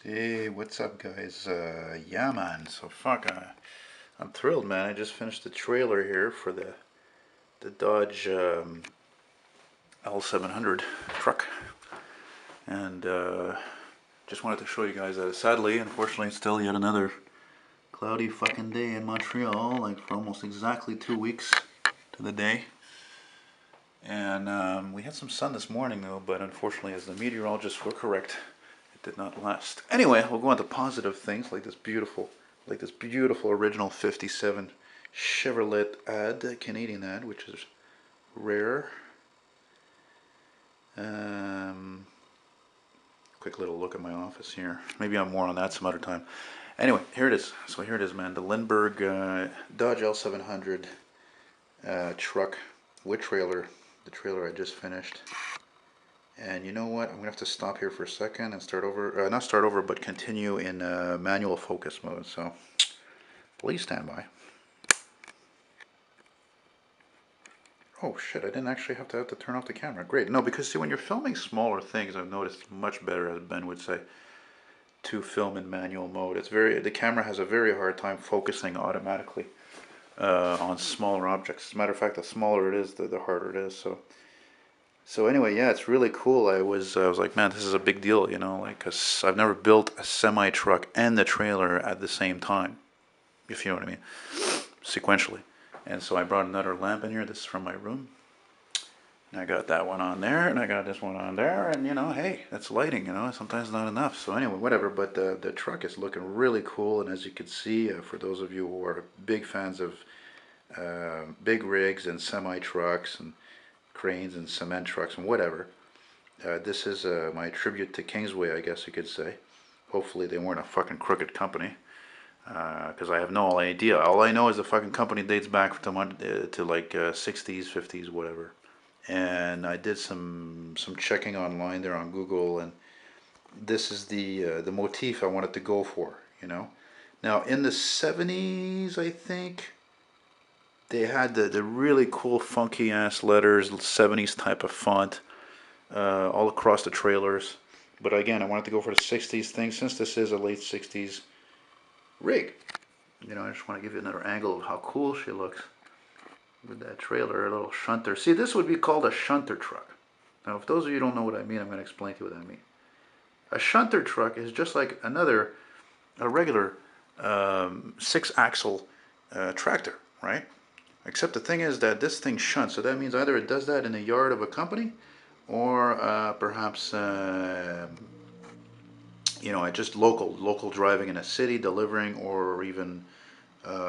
Hey, what's up, guys? Yeah, man. So I'm thrilled, man. I just finished the trailer here for the Dodge L-700 truck, and just wanted to show you guys that. Sadly, unfortunately, it's still yet another cloudy fucking day in Montreal, like for almost exactly 2 weeks to the day. And we had some sun this morning, though, but unfortunately, as the meteorologists were correct, did not last. Anyway, we'll go on to positive things like this beautiful original 57 Chevrolet ad, Canadian ad, which is rare. Quick little look at my office here. Maybe I'm more on that some other time. Anyway, here it is. So here it is, man. The LINDBERG Dodge L700 truck with trailer. The trailer I just finished. And you know what? I'm going to have to stop here for a second and start over. Not start over, but continue in manual focus mode. So please stand by. Oh shit, I didn't actually have to turn off the camera. Great. No, because see, when you're filming smaller things, I've noticed it's much better, as Ben would say, to film in manual mode. The camera has a very hard time focusing automatically on smaller objects. As a matter of fact, the smaller it is, the harder it is. So anyway, yeah, it's really cool. I was like, man, this is a big deal, you know, like, 'cause I've never built a semi truck and the trailer at the same time, if you know what I mean, sequentially. And so I brought another lamp in here. This is from my room. And I got that one on there, and I got this one on there, and you know, hey, that's lighting, you know, sometimes not enough. So anyway, whatever, but the truck is looking really cool, and as you can see, for those of you who are big fans of big rigs and semi trucks and cranes and cement trucks and whatever. This is my tribute to Kingsway, I guess you could say. Hopefully they weren't a fucking crooked company, because I have no idea. All I know is the fucking company dates back to like 60s, 50s, whatever. And I did some checking online there on Google, and this is the motif I wanted to go for, you know. Now in the 70s, I think, they had the really cool funky ass letters, 70s type of font, all across the trailers. But again, I wanted to go for the 60s thing since this is a late 60s rig. You know, I just want to give you another angle of how cool she looks with that trailer, a little shunter. See, this would be called a shunter truck. Now, if those of you don't know what I mean, I'm going to explain to you what I mean. A shunter truck is just like a regular 6-axle tractor, right? Except the thing is that this thing shunts, so that means either it does that in the yard of a company, or perhaps you know, just local driving in a city, delivering, or even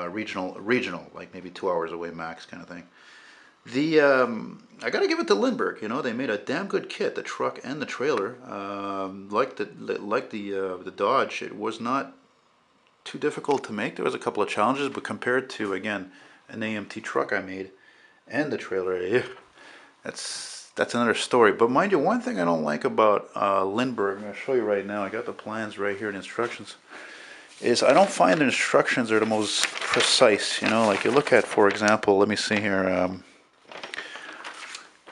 regional, like maybe 2 hours away max, kind of thing. I gotta give it to LINDBERG. You know, they made a damn good kit, the truck and the trailer. Like the Dodge, it was not too difficult to make. There was a couple of challenges, but compared to, again, an AMT truck I made and the trailer, yeah, that's another story. But mind you, one thing I don't like about LINDBERG, I'm going to show you right now, I got the plans right here, the instructions, is I don't find the instructions are the most precise. You know, like you look at, for example, let me see here,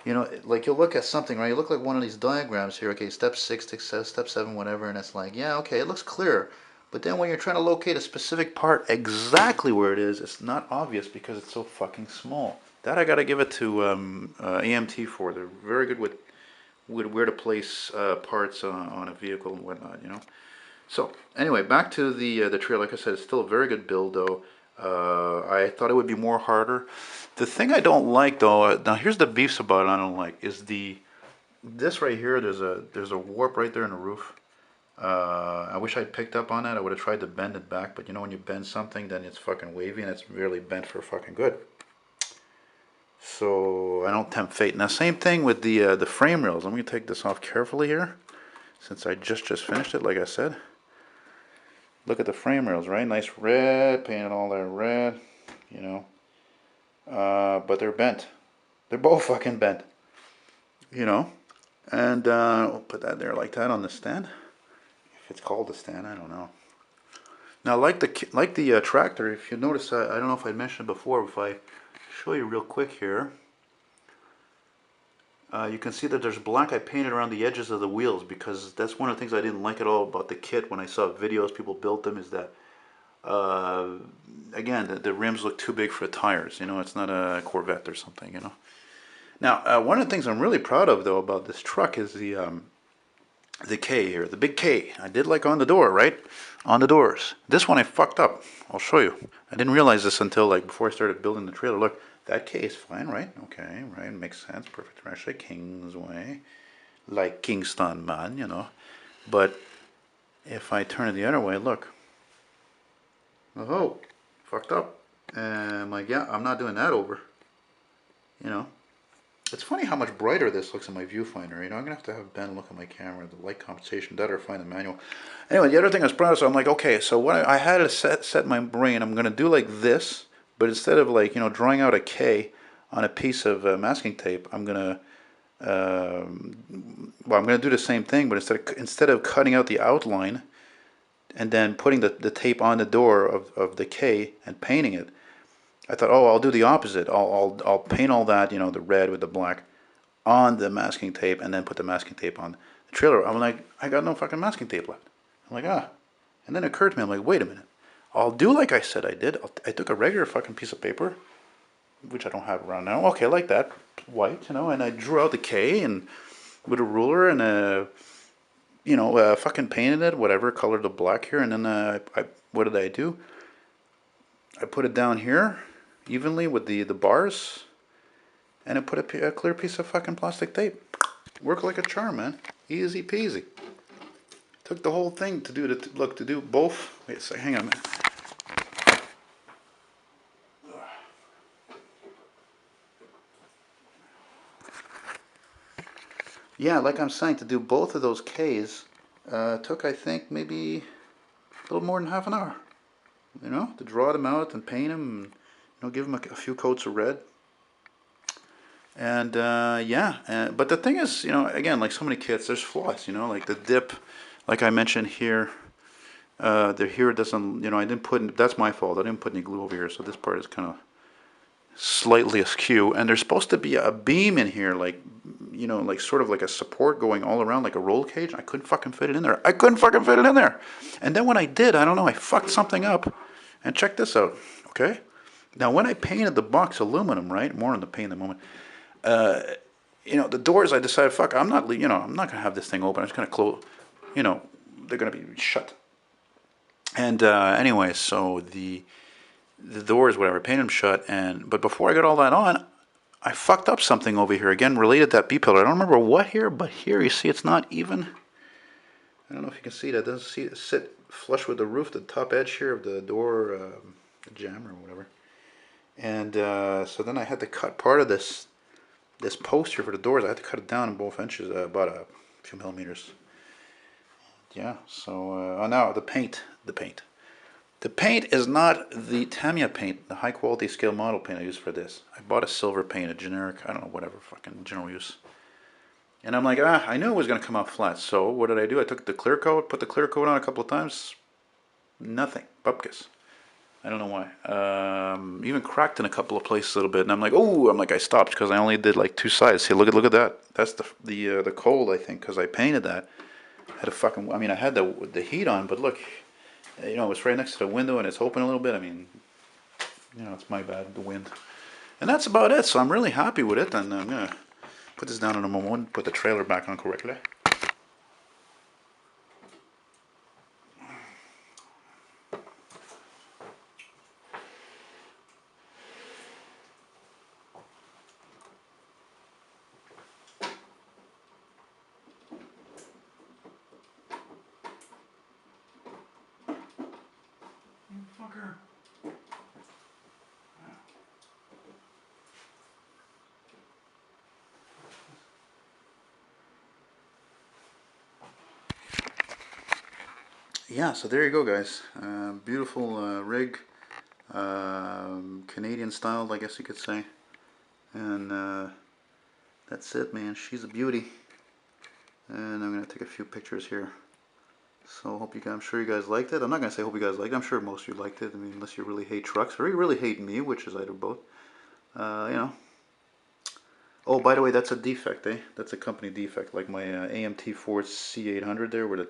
you know, like you look at something, right, you look like one of these diagrams here, okay, step 6, step 7, whatever, and it's like, yeah, okay, it looks clear. But then when you're trying to locate a specific part exactly where it is, it's not obvious because it's so fucking small. That I gotta give it to AMT for. They're very good with where to place parts on a vehicle and whatnot, you know. So anyway, back to the trail. Like I said, it's still a very good build, though. I thought it would be more harder. The thing I don't like, though, now here's the beefs about it I don't like, is this right here. There's a warp right there in the roof. I wish I'd picked up on that. I would have tried to bend it back, but you know when you bend something, then it's fucking wavy, and it's really bent for fucking good. So I don't tempt fate. Now same thing with the frame rails. I'm gonna take this off carefully here, since I just finished it, like I said. Look at the frame rails, right? Nice red, painted all that red, you know. But they're bent. They're both fucking bent, you know. And we'll put that there like that on the stand. If it's called a stand, I don't know. Now, like the tractor, if you notice, I don't know if I mentioned it before. If I show you real quick here, You can see that there's black I painted around the edges of the wheels because that's one of the things I didn't like at all about the kit when I saw videos people built them is that uh, again the rims look too big for the tires. You know, it's not a Corvette or something. You know. Now one of the things I'm really proud of though about this truck is the K here, the big K. I did like on the door, right? On the doors. This one I fucked up. I'll show you. I didn't realize this until like before I started building the trailer. Look, that K is fine, right? Okay, right, makes sense. Perfect. Actually, Kingsway. Like Kingston, man, you know. But if I turn it the other way, look. Oh, fucked up. And I'm like, yeah, I'm not doing that over. You know. It's funny how much brighter this looks in my viewfinder. You know, I'm going to have Ben look at my camera, the light compensation, that or find the manual. Anyway, the other thing I was proud of, so I'm like, okay, so what I had to set my brain, I'm going to do like this, but instead of like, you know, drawing out a K on a piece of masking tape, I'm going to, well, I'm going to do the same thing, but instead of cutting out the outline and then putting the tape on the door of the K and painting it, I thought, oh, I'll do the opposite. I'll paint all that, you know, the red with the black on the masking tape and then put the masking tape on the trailer. I'm like, I got no fucking masking tape left. I'm like, ah. And then it occurred to me, I'm like, wait a minute. I'll do like I said I did. I took a regular fucking piece of paper, which I don't have around now. Okay, like that, white, you know, and I drew out the K and with a ruler and you know, fucking painted it, whatever, colored the black here, and then what did I do? I put it down here evenly with the bars, and I put a clear piece of fucking plastic tape. Worked like a charm, man. Easy peasy. Took the whole thing to do to do both. Wait a second, hang on a minute. Yeah, like I'm saying, to do both of those Ks took, I think, maybe a little more than half an hour. You know, to draw them out and paint them, and, you know, give them a few coats of red. And yeah, but the thing is, you know, again, like so many kits, there's flaws. You know, like the dip, like I mentioned here. Here it doesn't, you know, I didn't put, that's my fault, I didn't put any glue over here, so this part is kind of slightly askew, and there's supposed to be a beam in here, like, you know, like sort of like a support going all around like a roll cage. I couldn't fucking fit it in there. I couldn't fucking fit it in there. And then when I did, I don't know, I fucked something up. And check this out, okay? Now when I painted the box aluminum, right, more on the paint in a moment, you know, the doors, I decided, fuck, I'm not, you know, I'm not going to have this thing open. I'm just going to close, you know, they're going to be shut. And anyway, so the doors, whatever, painted them shut. But before I got all that on, I fucked up something over here. Again, related to that B-pillar. I don't remember what here, but here you see it's not even. I don't know if you can see that. It doesn't sit flush with the roof, the top edge here of the door, the jamb or whatever. And so then I had to cut part of this post here for the doors. I had to cut it down in both inches, about a few millimeters. Yeah, so now the paint. The paint is not the Tamiya paint, the high quality scale model paint I use for this. I bought a silver paint, a generic, I don't know, whatever, fucking general use. And I'm like, I knew it was going to come out flat. So what did I do? I took the clear coat, put the clear coat on a couple of times. Nothing. Bupkis. I don't know why. Even cracked in a couple of places a little bit. And I'm like, oh, I stopped because I only did like two sides. See, look at that. That's the cold, I think, because I painted that. I had a fucking, I mean, I had the heat on, but look, you know, it was right next to the window and it's open a little bit. I mean, you know, it's my bad, the wind. And that's about it. So I'm really happy with it. And I'm going to put this down in a moment, put the trailer back on correctly. Fucker. Yeah, so there you go, guys. Beautiful rig, Canadian styled, I guess you could say. And that's it, man. She's a beauty. And I'm gonna take a few pictures here. So hope you guys, I'm sure you guys liked it. I'm not gonna say hope you guys liked it. I'm sure most of you liked it. I mean, unless you really hate trucks or you really hate me, which is either both. You know, Oh, by the way, that's a defect, eh? That's a company defect, like my AMT4 C800 there, where the